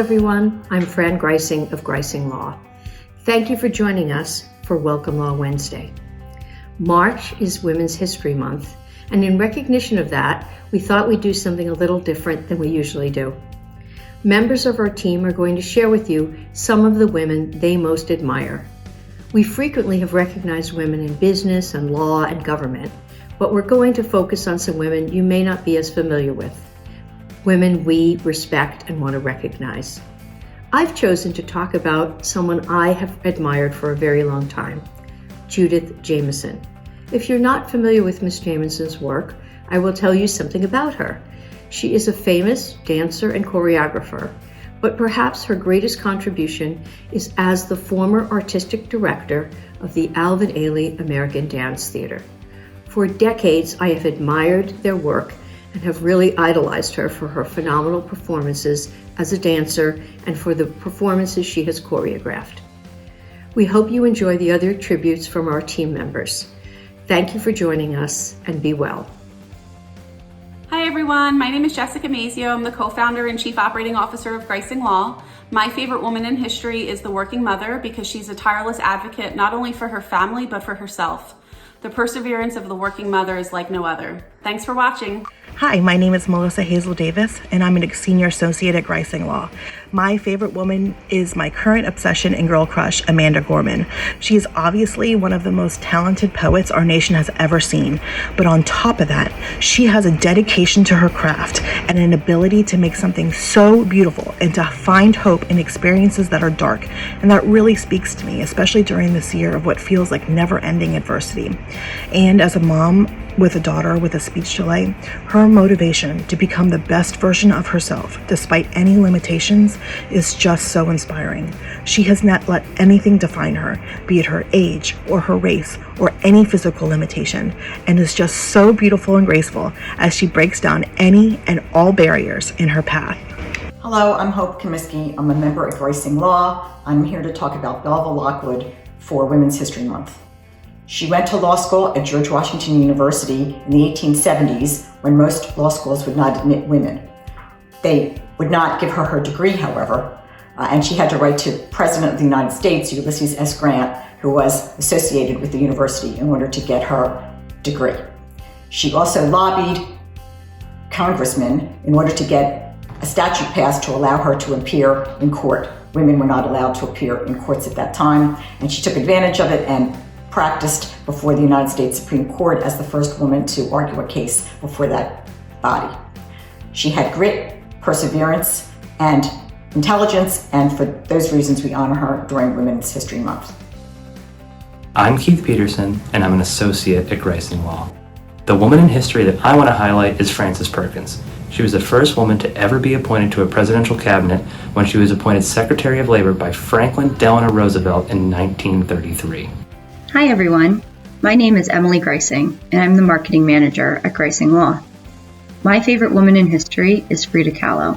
everyone. I'm Fran Griesing of Griesing Law. Thank you for joining us for Welcomelaw Wednesday. March is Women's History Month, and in recognition of that, we thought we'd do something a little different than we usually do. Members of our team are going to share with you some of the women they most admire. We frequently have recognized women in business and law and government, but we're going to focus on some women you may not be as familiar with. Women we respect and want to recognize. I've chosen to talk about someone I have admired for a very long time, Judith Jameson. If you're not familiar with Ms. Jameson's work, I will tell you something about her. She is a famous dancer and choreographer, but perhaps her greatest contribution is as the former artistic director of the Alvin Ailey American Dance Theater. For decades, I have admired their work and have really idolized her for her phenomenal performances as a dancer and for the performances she has choreographed. We hope you enjoy the other tributes from our team members. Thank you for joining us, and be well. Hi everyone, my name is Jessica Mazio. I'm the co-founder and chief operating officer of Griesing Law. My favorite woman in history is the working mother because she's a tireless advocate not only for her family but for herself. The perseverance of the working mother is like no other. Thanks for watching. Hi, my name is Melissa Hazel Davis, and I'm a senior associate at Griesing Law. My favorite woman is my current obsession and girl crush, Amanda Gorman. She is obviously one of the most talented poets our nation has ever seen, but on top of that, she has a dedication to her craft and an ability to make something so beautiful and to find hope in experiences that are dark, and that really speaks to me, especially during this year of what feels like never-ending adversity. And as a mom with a daughter with a speech delay, her motivation to become the best version of herself, despite any limitations, is just so inspiring. She has not let anything define her, be it her age or her race or any physical limitation, and is just so beautiful and graceful as she breaks down any and all barriers in her path. Hello, I'm Hope Comiskey. I'm a member at Griesing Law. I'm here to talk about Belva Lockwood for Women's History Month. She went to law school at George Washington University in the 1870s when most law schools would not admit women. They would not give her her degree, however, and she had to write to President of the United States, Ulysses S. Grant, who was associated with the university, in order to get her degree. She also lobbied congressmen in order to get a statute passed to allow her to appear in court. Women were not allowed to appear in courts at that time, and she took advantage of it and practiced before the United States Supreme Court as the first woman to argue a case before that body. She had grit, perseverance, and intelligence, and for those reasons we honor her during Women's History Month. I'm Keith Peterson, and I'm an associate at Griesing Law. The woman in history that I want to highlight is Frances Perkins. She was the first woman to ever be appointed to a presidential cabinet when she was appointed Secretary of Labor by Franklin Delano Roosevelt in 1933. Hi everyone, my name is Emily Griesing, and I'm the marketing manager at Griesing Law. My favorite woman in history is Frida Kahlo.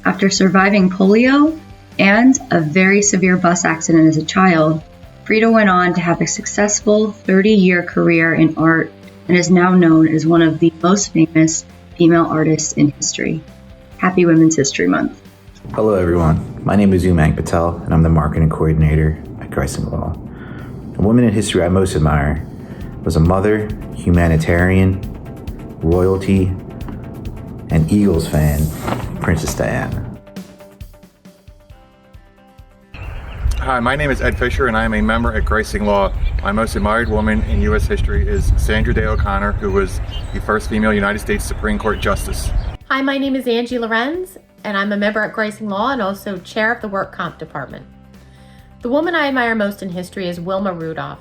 After surviving polio and a very severe bus accident as a child, Frida went on to have a successful 30-year career in art and is now known as one of the most famous female artists in history. Happy Women's History Month. Hello everyone, my name is Umang Patel, and I'm the marketing coordinator at Griesing Law. The woman in history I most admire was a mother, humanitarian, royalty, and Eagles fan, Princess Diana. Hi, my name is Ed Fisher, and I am a member at Griesing Law. My most admired woman in U.S. history is Sandra Day O'Connor, who was the first female United States Supreme Court Justice. Hi, my name is Angie Lorenz, and I'm a member at Griesing Law and also chair of the Work Comp Department. The woman I admire most in history is Wilma Rudolph,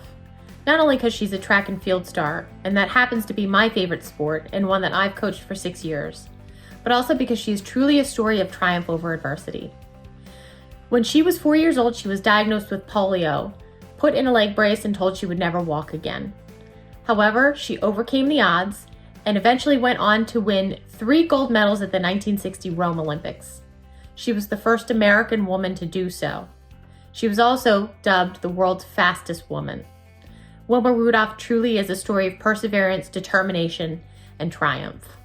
not only because she's a track and field star, and that happens to be my favorite sport and one that I've coached for 6 years, but also because she's truly a story of triumph over adversity. When she was 4 years old, she was diagnosed with polio, put in a leg brace, and told she would never walk again. However, she overcame the odds and eventually went on to win 3 gold medals at the 1960 Rome Olympics. She was the first American woman to do so. She was also dubbed the world's fastest woman. Wilma Rudolph truly is a story of perseverance, determination, and triumph.